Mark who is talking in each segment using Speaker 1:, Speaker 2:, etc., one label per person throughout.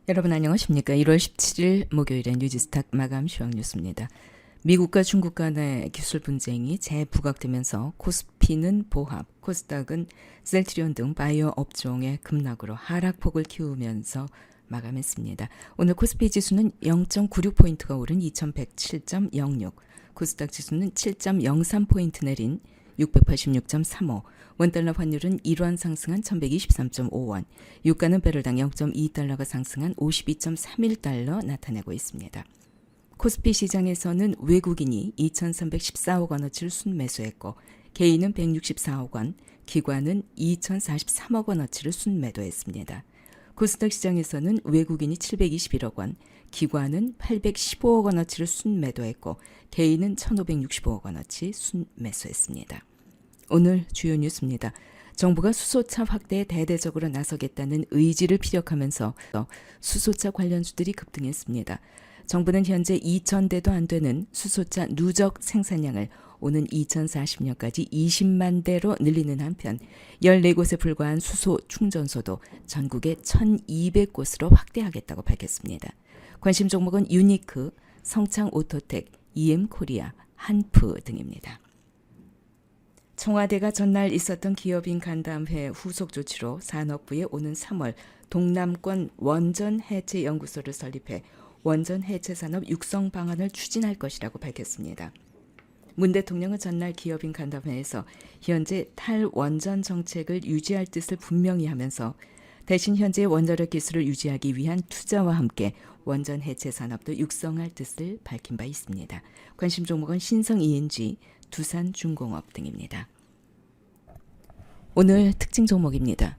Speaker 1: 여러분 안녕하십니까? 1월 17일 목요일의 뉴지스탁 마감 시황 뉴스입니다. 미국과 중국 간의 기술 분쟁이 재부각되면서 코스피는 보합, 코스닥은 셀트리온 등 바이오 업종의 급락으로 하락폭을 키우면서 마감했습니다. 오늘 코스피 지수는 0.96포인트가 오른 2107.06, 코스닥 지수는 7.03포인트 내린 686.35, 원달러 환율은 1원 상승한 1123.5원, 유가는 배럴당 0.2달러가 상승한 52.31달러 나타내고 있습니다. 코스피 시장에서는 외국인이 2,314억 원어치를 순매수했고 개인은 164억 원, 기관은 2,043억 원어치를 순매도했습니다. 코스닥 시장에서는 외국인이 721억 원, 기관은 815억 원어치를 순매도했고 개인은 1,565억 원어치 순매수했습니다. 오늘 주요 뉴스입니다. 정부가 수소차 확대에 대대적으로 나서겠다는 의지를 피력하면서 수소차 관련주들이 급등했습니다. 정부는 현재 2,000대도 안 되는 수소차 누적 생산량을 오는 2040년까지 20만 대로 늘리는 한편 14곳에 불과한 수소 충전소도 전국에 1,200곳으로 확대하겠다고 밝혔습니다. 관심 종목은 유니크, 성창오토텍, EM코리아, 한프 등입니다. 청와대가 전날 있었던 기업인 간담회 후속 조치로 산업부에 오는 3월 동남권 원전 해체 연구소를 설립해 원전 해체 산업 육성 방안을 추진할 것이라고 밝혔습니다. 문 대통령은 전날 기업인 간담회에서 현재 탈원전 정책을 유지할 뜻을 분명히 하면서 대신 현재의 원자력 기술을 유지하기 위한 투자와 함께 원전 해체 산업도 육성할 뜻을 밝힌 바 있습니다. 관심 종목은 신성 ENG, 두산중공업 등입니다. 오늘 특징 종목입니다.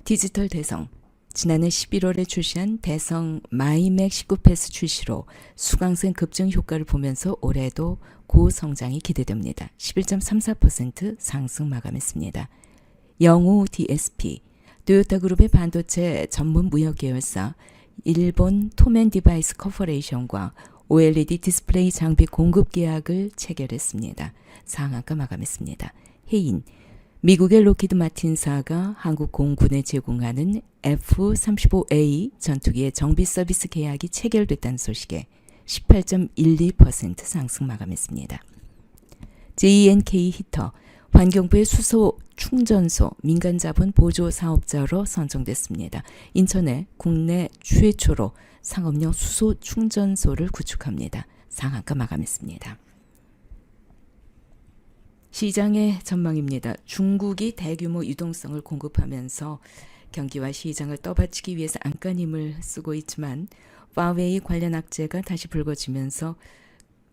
Speaker 1: 디지털 대성. 지난해 11월에 출시한 대성 마이맥 19패스 출시로 수강생 급증 효과를 보면서 올해도 고성장이 기대됩니다. 11.34% 상승 마감했습니다. 영우 DSP, 토요타 그룹의 반도체 전문 무역 계열사 일본 토맨 디바이스 커퍼레이션과 OLED 디스플레이 장비 공급 계약을 체결했습니다. 상한가 마감했습니다. 해인, 미국의 로키드 마틴사가 한국 공군에 제공하는 F-35A 전투기의 정비 서비스 계약이 체결됐다는 소식에 18.12% 상승 마감했습니다. JNK 히터, 환경부의 수소 충전소 민간 자본 보조 사업자로 선정됐습니다. 인천에 국내 최초로 상업용 수소 충전소를 구축합니다. 상한가 마감했습니다. 시장의 전망입니다. 중국이 대규모 유동성을 공급하면서 경기와 시장을 떠받치기 위해서 안간힘을 쓰고 있지만 화웨이 관련 악재가 다시 불거지면서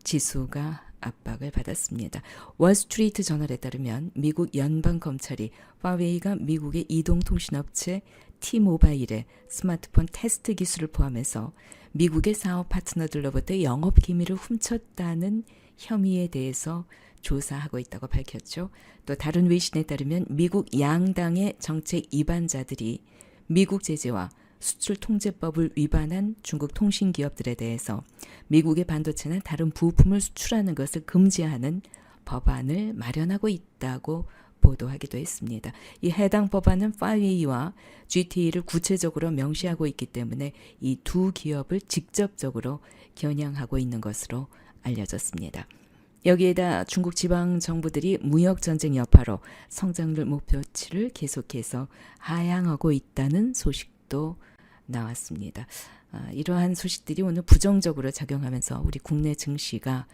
Speaker 1: 지수가 압박을 받았습니다. 월스트리트 저널에 따르면 미국 연방검찰이 화웨이가 미국의 이동통신업체 T-모바일의 스마트폰 테스트 기술을 포함해서 미국의 사업 파트너들로부터 영업 기밀을 훔쳤다는 혐의에 대해서 조사하고 있다고 밝혔죠. 또 다른 외신에 따르면 미국 양당의 정책 위반자들이 미국 제재와 수출 통제법을 위반한 중국 통신기업들에 대해서 미국의 반도체나 다른 부품을 수출하는 것을 금지하는 법안을 마련하고 있다고 보도하기도 했습니다. 이 해당 법안은 화웨이와 GTE를 구체적으로 명시하고 있기 때문에 이 두 기업을 직접적으로 겨냥하고 있는 것으로 알려졌습니다. 여기에다 중국 지방 정부들이 무역 전쟁 여파로 성장률 목표치를 계속해서 하향하고 있다는 소식도 나왔습니다. 이러한 소식들이 오늘 부정적으로 작용하면서 우리 국내 증시가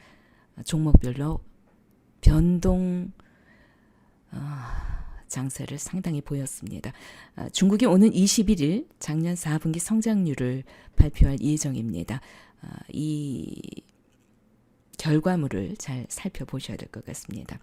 Speaker 1: 종목별로 변동 장세를 상당히 보였습니다. 중국이 오는 21일 작년 4분기 성장률을 발표할 예정입니다. 이 결과물을 잘 살펴보셔야 될 것 같습니다.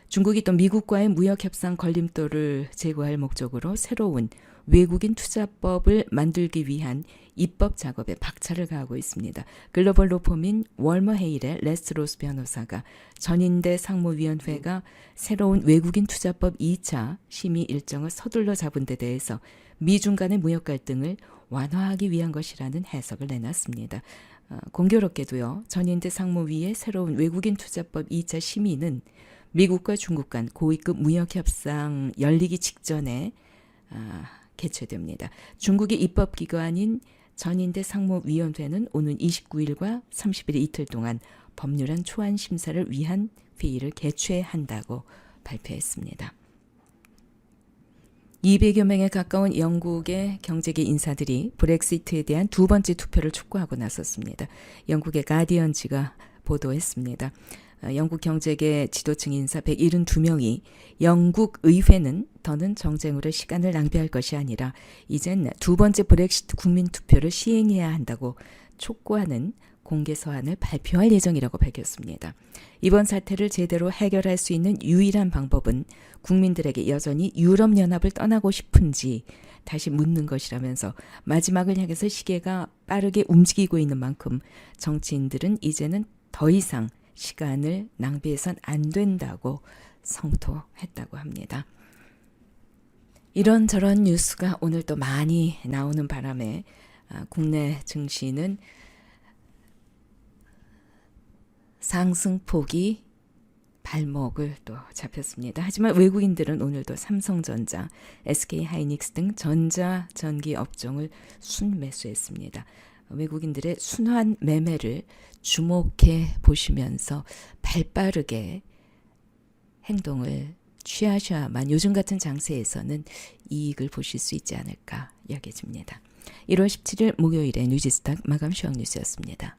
Speaker 1: 중국이 또 미국과의 무역협상 걸림돌을 제거할 목적으로 새로운 외국인 투자법을 만들기 위한 입법 작업에 박차를 가하고 있습니다. 글로벌 로펌인 월머헤일의 레스 로스 변호사가 전인대 상무위원회가 새로운 외국인 투자법 2차 심의 일정을 서둘러 잡은 데 대해서 미중 간의 무역 갈등을 완화하기 위한 것이라는 해석을 내놨습니다. 공교롭게도요. 전인대 상무위의 새로운 외국인 투자법 2차 심의는 미국과 중국 간 고위급 무역협상 열리기 직전에 개최됩니다. 중국의 입법기관인 전인대 상무위원회는 오는 29일과 30일 이틀 동안 법률안 초안 심사를 위한 회의를 개최한다고 발표했습니다. 200여 명에 가까운 영국의 경제계 인사들이 브렉시트에 대한 두 번째 투표를 촉구하고 나섰습니다. 영국의 가디언지가 보도했습니다. 영국 경제계 지도층 인사 172명이 영국 의회는 더는 정쟁으로 시간을 낭비할 것이 아니라 이젠 두 번째 브렉시트 국민투표를 시행해야 한다고 촉구하는 공개 서한을 발표할 예정이라고 밝혔습니다. 이번 사태를 제대로 해결할 수 있는 유일한 방법은 국민들에게 여전히 유럽연합을 떠나고 싶은지 다시 묻는 것이라면서 마지막을 향해서 시계가 빠르게 움직이고 있는 만큼 정치인들은 이제는 더 이상 시간을 낭비해선 안 된다고 성토했다고 합니다. 이런저런 뉴스가 오늘 또 많이 나오는 바람에 국내 증시는 상승폭이 발목을 또 잡혔습니다. 하지만 외국인들은 오늘도 삼성전자, SK하이닉스 등 전자전기 업종을 순매수했습니다. 외국인들의 순환 매매를 주목해 보시면서 발빠르게 행동을 취하셔야만 요즘 같은 장세에서는 이익을 보실 수 있지 않을까 여겨집니다. 1월 17일 목요일에 뉴지스탁 마감 시황 뉴스였습니다.